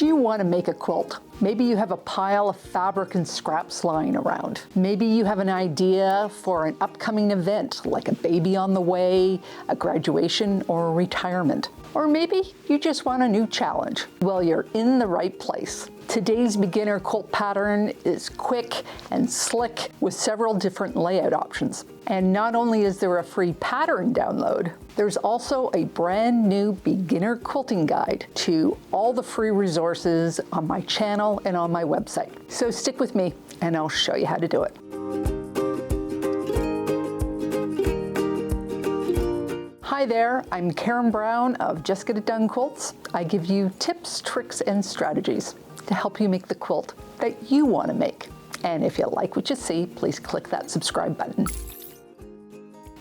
Do you want to make a quilt? Maybe you have a pile of fabric and scraps lying around. Maybe you have an idea for an upcoming event, like a baby on the way, a graduation, or a retirement. Or maybe you just want a new challenge. Well, you're in the right place. Today's beginner quilt pattern is quick and slick with several different layout options. And not only is there a free pattern download, there's also a brand new beginner quilting guide to all the free resources on my channel and on my website. So stick with me and I'll show you how to do it. Hi there, I'm Karen Brown of Just Get It Done Quilts. I give you tips, tricks, and strategies to help you make the quilt that you want to make. And if you like what you see, please click that subscribe button.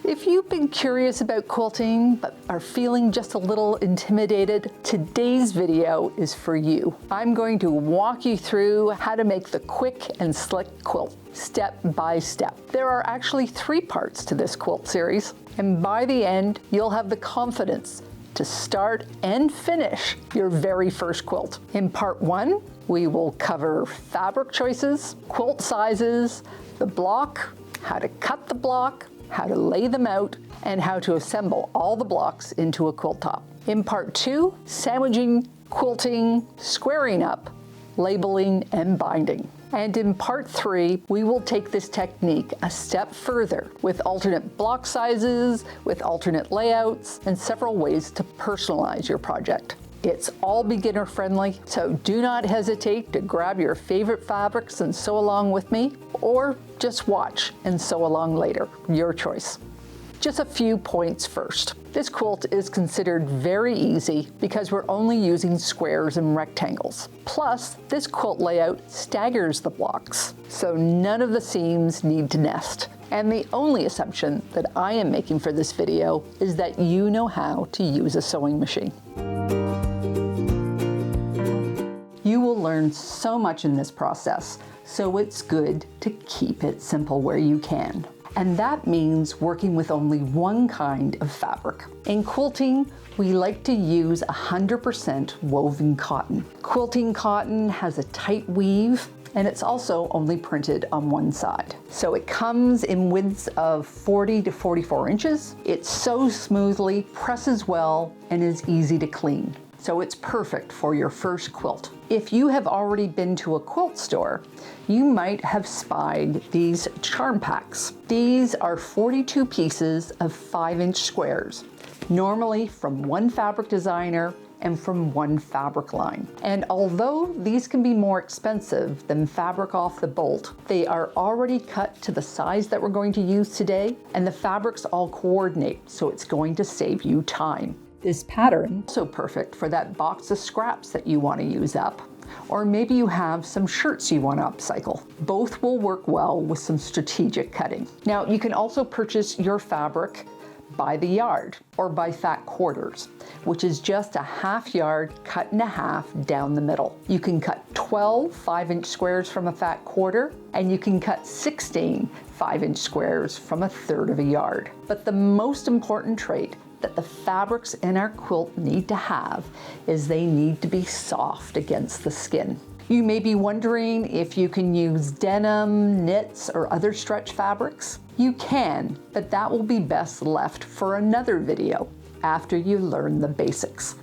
If you've been curious about quilting but are feeling just a little intimidated, today's video is for you. I'm going to walk you through how to make the quick and slick quilt, step by step. There are actually 3 parts to this quilt series, and by the end, you'll have the confidence to start and finish your very first quilt. In part 1, we will cover fabric choices, quilt sizes, the block, how to cut the block, how to lay them out, and how to assemble all the blocks into a quilt top. In part 2, sandwiching, quilting, squaring up, labeling, and binding. And in part 3, we will take this technique a step further with alternate block sizes, with alternate layouts, and several ways to personalize your project. It's all beginner friendly, so do not hesitate to grab your favorite fabrics and sew along with me, or just watch and sew along later, your choice. Just a few points first. This quilt is considered very easy because we're only using squares and rectangles. Plus, this quilt layout staggers the blocks, so none of the seams need to nest. And the only assumption that I am making for this video is that you know how to use a sewing machine. You will learn so much in this process, so it's good to keep it simple where you can. And that means working with only one kind of fabric. In quilting, we like to use 100% woven cotton. Quilting cotton has a tight weave, and it's also only printed on one side. So it comes in widths of 40 to 44 inches. It sews smoothly, presses well, and is easy to clean. So it's perfect for your first quilt. If you have already been to a quilt store, you might have spied these charm packs. These are 42 pieces of 5-inch squares, normally from one fabric designer and from one fabric line. And although these can be more expensive than fabric off the bolt, they are already cut to the size that we're going to use today, and the fabrics all coordinate, so it's going to save you time. This pattern is also perfect for that box of scraps that you want to use up, or maybe you have some shirts you want to upcycle. Both will work well with some strategic cutting. Now, you can also purchase your fabric by the yard or by fat quarters, which is just a half yard cut in half down the middle. You can cut 12 5-inch squares from a fat quarter, and you can cut 16 5-inch squares from 1/3 of a yard. But the most important trait that the fabrics in our quilt need to have is they need to be soft against the skin. You may be wondering if you can use denim, knits, or other stretch fabrics. You can, but that will be best left for another video after you learn the basics.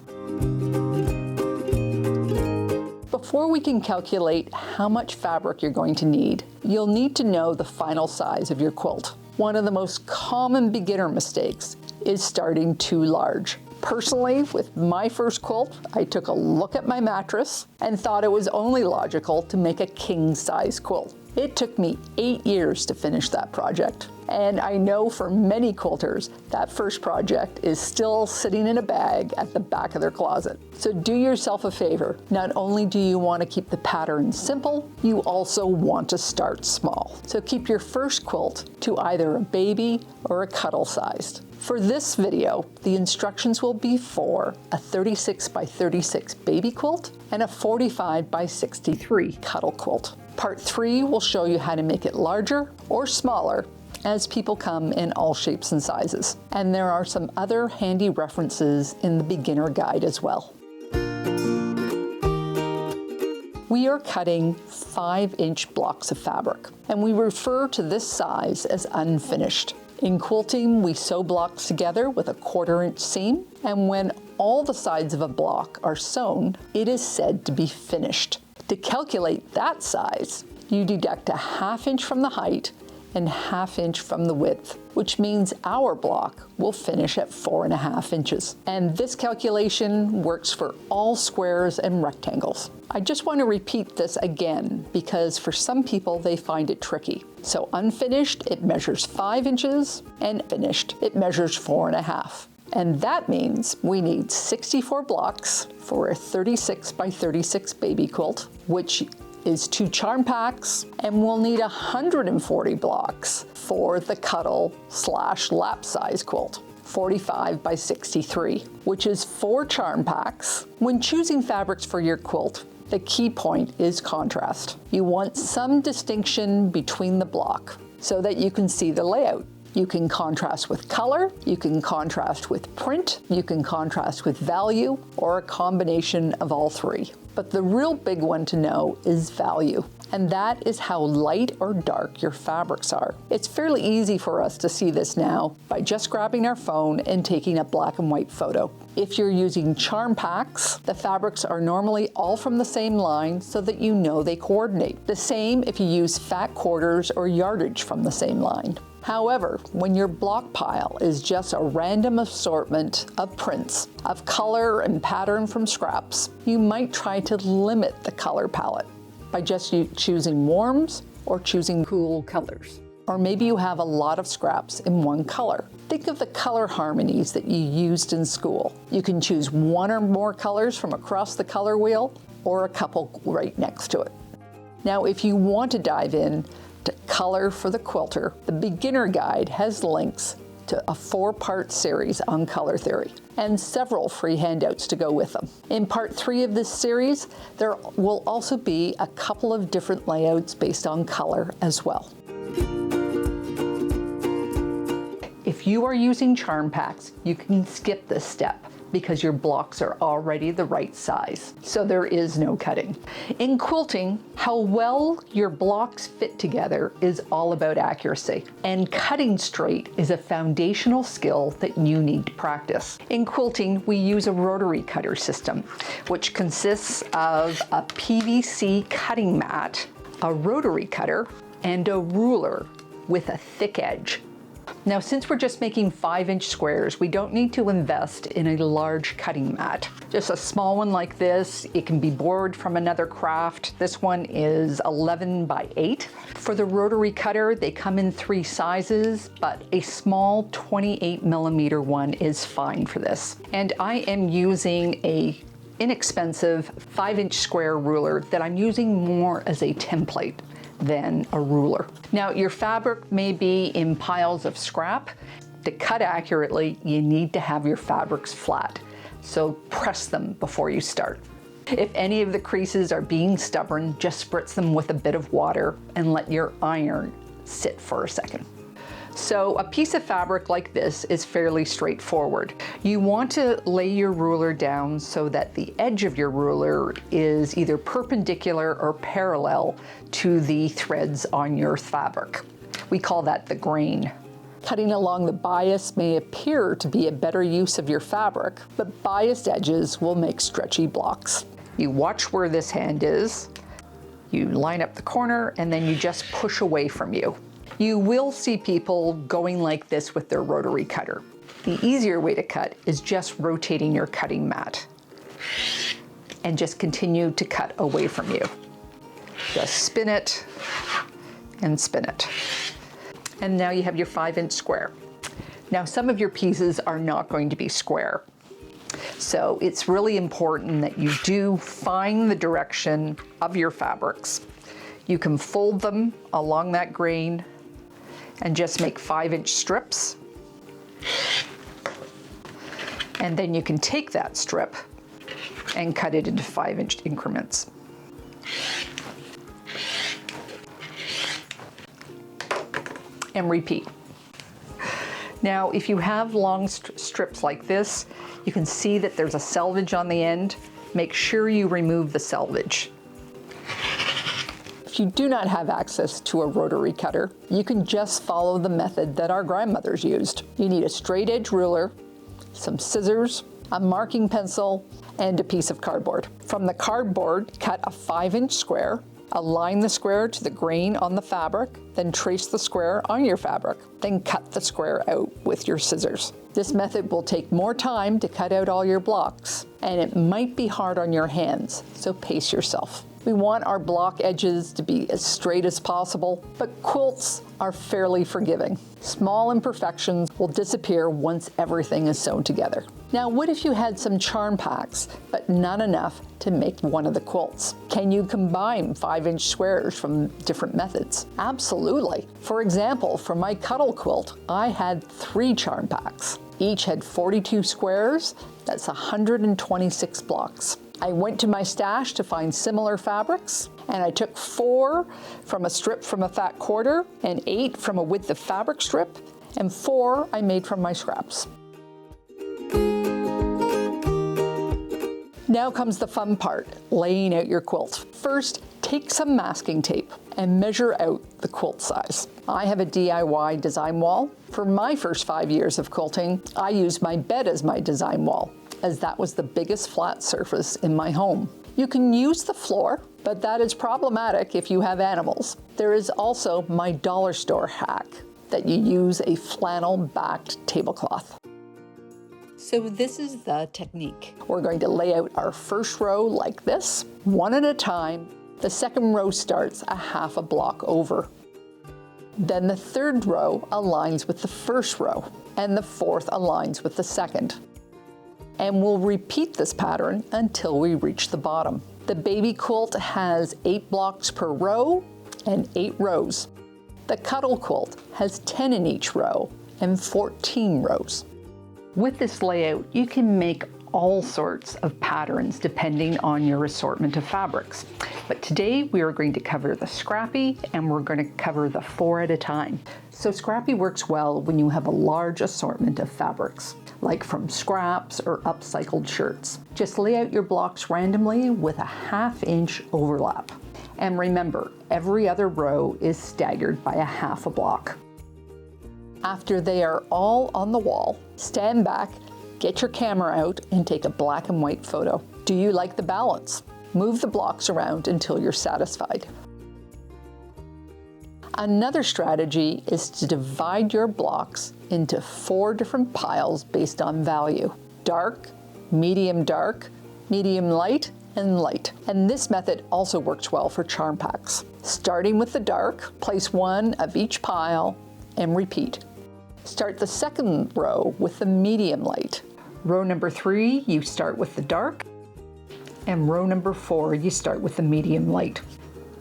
Before we can calculate how much fabric you're going to need, you'll need to know the final size of your quilt. One of the most common beginner mistakes is starting too large. Personally, with my first quilt, I took a look at my mattress and thought it was only logical to make a king-size quilt. It took me 8 years to finish that project. And I know for many quilters, that first project is still sitting in a bag at the back of their closet. So do yourself a favor. Not only do you want to keep the pattern simple, you also want to start small. So keep your first quilt to either a baby or a cuddle-sized. For this video, the instructions will be for a 36 by 36 baby quilt and a 45 by 63 cuddle quilt. Part 3 will show you how to make it larger or smaller, as people come in all shapes and sizes. And there are some other handy references in the beginner guide as well. We are cutting 5-inch blocks of fabric, and we refer to this size as unfinished. In quilting, we sew blocks together with a 1/4-inch seam, and when all the sides of a block are sewn, it is said to be finished. To calculate that size, you deduct a 1/2 inch from the height and 1/2 inch from the width, which means our block will finish at 4.5 inches. And this calculation works for all squares and rectangles. I just want to repeat this again because for some people they find it tricky. So unfinished, it measures 5 inches, and finished, it measures 4.5. And that means we need 64 blocks for a 36 by 36 baby quilt, which is 2 charm packs, and we'll need 140 blocks for the cuddle/lap size quilt, 45 by 63, which is 4 charm packs. When choosing fabrics for your quilt, the key point is contrast. You want some distinction between the block so that you can see the layout. You can contrast with color, you can contrast with print, you can contrast with value, or a combination of all three. But the real big one to know is value, and that is how light or dark your fabrics are. It's fairly easy for us to see this now by just grabbing our phone and taking a black and white photo. If you're using charm packs, the fabrics are normally all from the same line so that you know they coordinate. The same if you use fat quarters or yardage from the same line. However, when your block pile is just a random assortment of prints, of color and pattern from scraps, you might try to limit the color palette by just choosing warms or choosing cool colors. Or maybe you have a lot of scraps in one color. Think of the color harmonies that you used in school. You can choose 1 or more colors from across the color wheel or a couple right next to it. Now, if you want to dive in to color for the quilter, the beginner guide has links to a 4-part series on color theory and several free handouts to go with them. In part 3 of this series, there will also be a couple of different layouts based on color as well. If you are using charm packs, you can skip this step because your blocks are already the right size, so there is no cutting. In quilting, how well your blocks fit together is all about accuracy, and cutting straight is a foundational skill that you need to practice. In quilting, we use a rotary cutter system, which consists of a PVC cutting mat, a rotary cutter, and a ruler with a thick edge. Now, since we're just making 5-inch squares, we don't need to invest in a large cutting mat. Just a small one like this. It can be borrowed from another craft. This one is 11 by 8. For the rotary cutter, they come in 3 sizes, but a small 28mm one is fine for this. And I am using a inexpensive 5-inch square ruler that I'm using more as a template than a ruler. Now, your fabric may be in piles of scrap. To cut accurately, you need to have your fabrics flat, so press them before you start. If any of the creases are being stubborn, just spritz them with a bit of water and let your iron sit for a second. So a piece of fabric like this is fairly straightforward. You want to lay your ruler down so that the edge of your ruler is either perpendicular or parallel to the threads on your fabric. We call that the grain. Cutting along the bias may appear to be a better use of your fabric, but biased edges will make stretchy blocks. You watch where this hand is, you line up the corner, and then you just push away from you. You will see people going like this with their rotary cutter. The easier way to cut is just rotating your cutting mat and just continue to cut away from you. Just spin it and spin it. And now you have your 5-inch square. Now, some of your pieces are not going to be square. So it's really important that you do find the direction of your fabrics. You can fold them along that grain and just make 5-inch strips. And then you can take that strip and cut it into 5-inch increments. And repeat. Now, if you have long strips like this, you can see that there's a selvage on the end. Make sure you remove the selvage. If you do not have access to a rotary cutter, you can just follow the method that our grandmothers used. You need a straight edge ruler, some scissors, a marking pencil, and a piece of cardboard. From the cardboard, cut a 5-inch square, align the square to the grain on the fabric, then trace the square on your fabric, then cut the square out with your scissors. This method will take more time to cut out all your blocks, and it might be hard on your hands, so pace yourself. We want our block edges to be as straight as possible, but quilts are fairly forgiving. Small imperfections will disappear once everything is sewn together. Now, what if you had some charm packs, but not enough to make one of the quilts? Can you combine 5-inch squares from different methods? Absolutely. For example, for my cuddle quilt, I had 3 charm packs. Each had 42 squares, that's 126 blocks. I went to my stash to find similar fabrics, and I took 4 from a strip from a fat quarter, and 8 from a width of fabric strip, and 4 I made from my scraps. Now comes the fun part, laying out your quilt. First, take some masking tape and measure out the quilt size. I have a DIY design wall. For my first 5 years of quilting, I used my bed as my design wall, as that was the biggest flat surface in my home. You can use the floor, but that is problematic if you have animals. There is also my dollar store hack, that you use a flannel-backed tablecloth. So this is the technique. We're going to lay out our first row like this, one at a time. The second row starts a half a block over. Then the third row aligns with the first row, and the fourth aligns with the second. And we'll repeat this pattern until we reach the bottom. The baby quilt has 8 blocks per row and 8 rows. The cuddle quilt has 10 in each row and 14 rows. With this layout, you can make all sorts of patterns depending on your assortment of fabrics. But today we are going to cover the scrappy, and we're going to cover the 4 at a time. So scrappy works well when you have a large assortment of fabrics, like from scraps or upcycled shirts. Just lay out your blocks randomly with a 1/2-inch overlap. And remember, every other row is staggered by a 1/2 block. After they are all on the wall, stand back, get your camera out, and take a black and white photo. Do you like the balance? Move the blocks around until you're satisfied. Another strategy is to divide your blocks into 4 different piles based on value: dark, medium light, and light. And this method also works well for charm packs. Starting with the dark, place 1 of each pile and repeat. Start the second row with the medium light. Row number 3, you start with the dark, and row number 4, you start with the medium light.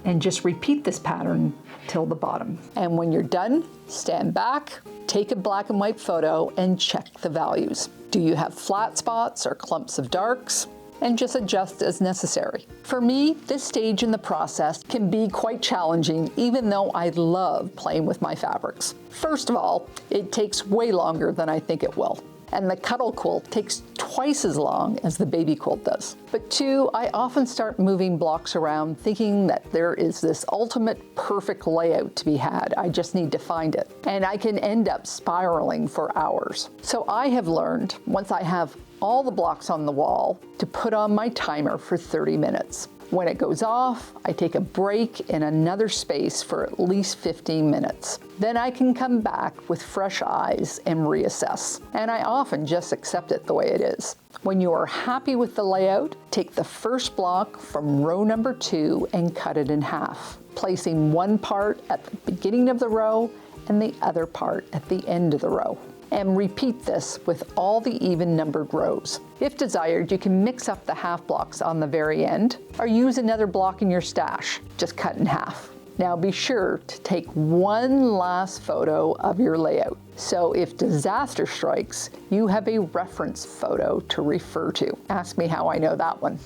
And just repeat this pattern till the bottom. And when you're done, stand back, take a black and white photo, and check the values. Do you have flat spots or clumps of darks? And just adjust as necessary. For me, this stage in the process can be quite challenging, even though I love playing with my fabrics. First of all, it takes way longer than I think it will. And the cuddle quilt takes twice as long as the baby quilt does. But 2, I often start moving blocks around thinking that there is this ultimate perfect layout to be had. I just need to find it. And I can end up spiraling for hours. So I have learned, once I have all the blocks on the wall, to put on my timer for 30 minutes. When it goes off, I take a break in another space for at least 15 minutes. Then I can come back with fresh eyes and reassess. And I often just accept it the way it is. When you are happy with the layout, take the first block from row number 2 and cut it in half, placing one part at the beginning of the row and the other part at the end of the row. And repeat this with all the even numbered rows. If desired, you can mix up the half blocks on the very end, or use another block in your stash, just cut in half. Now be sure to take one last photo of your layout, so if disaster strikes, you have a reference photo to refer to. Ask me how I know that one.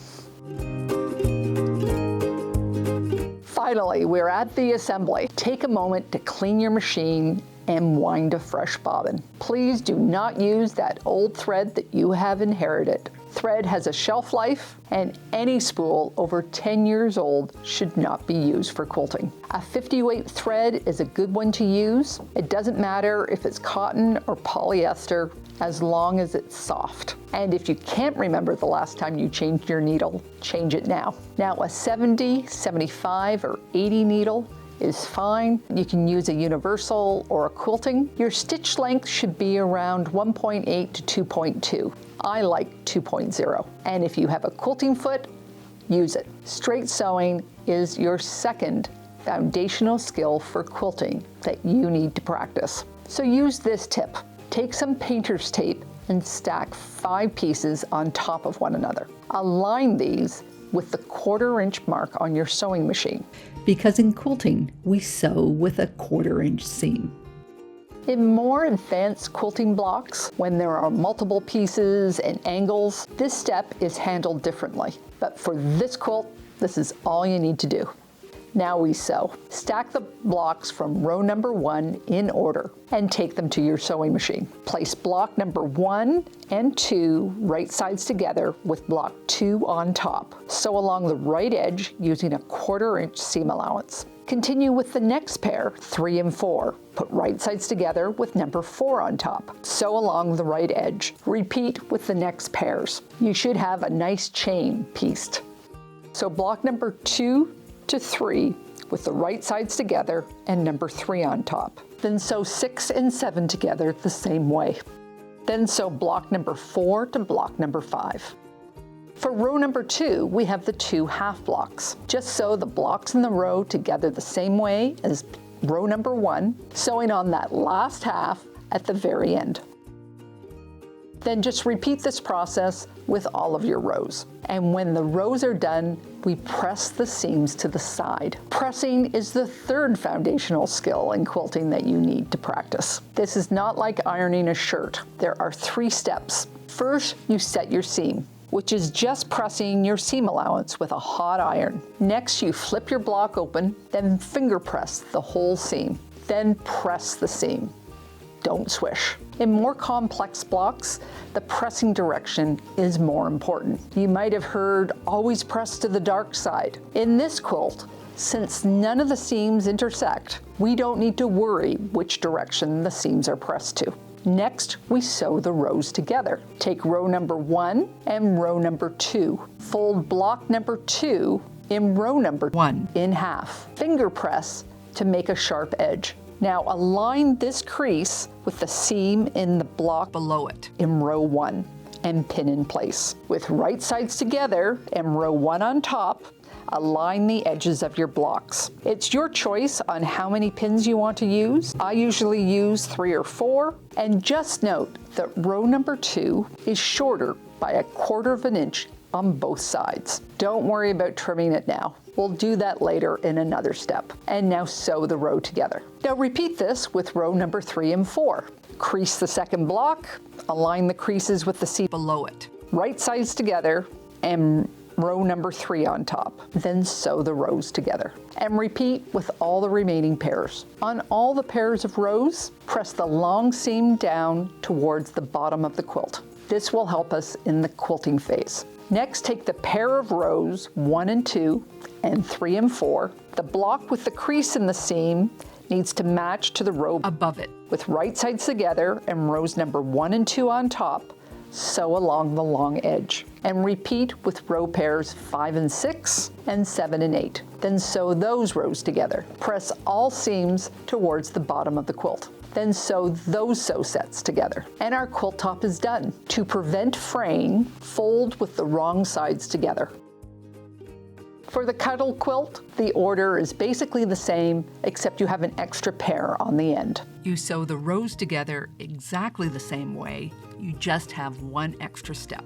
Finally, we're at the assembly. Take a moment to clean your machine and wind a fresh bobbin. Please do not use that old thread that you have inherited. Thread has a shelf life, and any spool over 10 years old should not be used for quilting. A 50-weight thread is a good one to use. It doesn't matter if it's cotton or polyester, as long as it's soft. And if you can't remember the last time you changed your needle, change it now. Now a 70, 75, or 80 needle is fine. You can use a universal or a quilting. Your stitch length should be around 1.8 to 2.2. I like 2.0. And if you have a quilting foot, use it. Straight sewing is your second foundational skill for quilting that you need to practice. So use this tip. Take some painter's tape and stack 5 pieces on top of one another. Align these with the 1/4 inch mark on your sewing machine. Because in quilting, we sew with a 1/4 inch seam. In more advanced quilting blocks, when there are multiple pieces and angles, this step is handled differently. But for this quilt, this is all you need to do. Now we sew. Stack the blocks from row number 1 in order and take them to your sewing machine. Place block number 1 and 2 right sides together with block 2 on top. Sew along the right edge using a 1/4 inch seam allowance. Continue with the next pair, 3 and 4. Put right sides together with number 4 on top. Sew along the right edge. Repeat with the next pairs. You should have a nice chain pieced. So block number 2 to 3 with the right sides together and number 3 on top. Then sew 6 and 7 together the same way. Then sew block number 4 to block number 5. For row number 2, we have the 2 half blocks. Just sew the blocks in the row together the same way as row number 1, sewing on that last half at the very end. Then just repeat this process with all of your rows. And when the rows are done, we press the seams to the side. Pressing is the 3rd foundational skill in quilting that you need to practice. This is not like ironing a shirt. There are 3 steps. First, you set your seam, which is just pressing your seam allowance with a hot iron. Next, you flip your block open, then finger press the whole seam. Then press the seam. Don't swish. In more complex blocks, the pressing direction is more important. You might have heard, always press to the dark side. In this quilt, since none of the seams intersect, we don't need to worry which direction the seams are pressed to. Next, we sew the rows together. Take row number 1 and row number 2. Fold block number 2 in row number 1 in half. Finger press to make a sharp edge. Now align this crease with the seam in the block below it in row 1 and pin in place. With right sides together and row 1 on top, align the edges of your blocks. It's your choice on how many pins you want to use. I usually use 3 or 4, and just note that row number 2 is shorter by a 1/4 inch on both sides. Don't worry about trimming it now. We'll do that later in another step. And now sew the row together. Now repeat this with row number 3 and 4. Crease the second block, align the creases with the seam below it. Right sides together and row number 3 on top. Then sew the rows together. And repeat with all the remaining pairs. On all the pairs of rows, press the long seam down towards the bottom of the quilt. This will help us in the quilting phase. Next, take the pair of rows 1 and 2 and 3 and 4. The block with the crease in the seam needs to match to the row above it. With right sides together and rows number 1 and 2 on top, sew along the long edge. And repeat with row pairs 5 and 6 and 7 and 8. Then sew those rows together. Press all seams towards the bottom of the quilt. Then sew those sew sets together. And our quilt top is done. To prevent fraying, fold with the wrong sides together. For the cuddle quilt, the order is basically the same, except you have an extra pair on the end. You sew the rows together exactly the same way, you just have one extra step.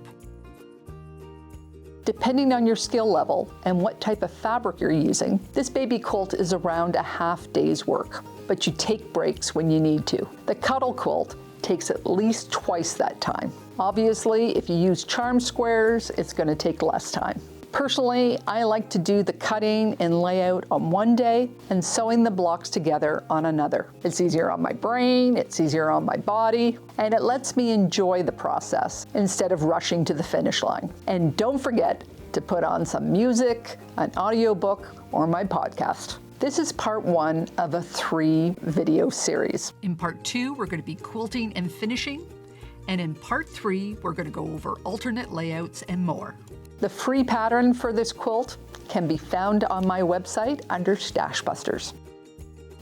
Depending on your skill level and what type of fabric you're using, this baby quilt is around a half day's work, but you take breaks when you need to. The cuddle quilt takes at least twice that time. Obviously, if you use charm squares, it's going to take less time. Personally, I like to do the cutting and layout on one day and sewing the blocks together on another. It's easier on my brain, it's easier on my body, and it lets me enjoy the process instead of rushing to the finish line. And don't forget to put on some music, an audiobook, or my podcast. This is part 1 of a 3-video series. In part 2, we're going to be quilting and finishing. And in part 3, we're going to go over alternate layouts and more. The free pattern for this quilt can be found on my website under Stash Busters.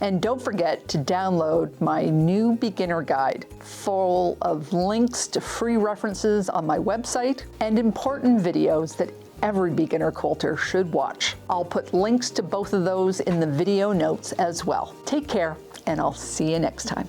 And don't forget to download my new beginner guide full of links to free references on my website and important videos that every beginner quilter should watch. I'll put links to both of those in the video notes as well. Take care, and I'll see you next time.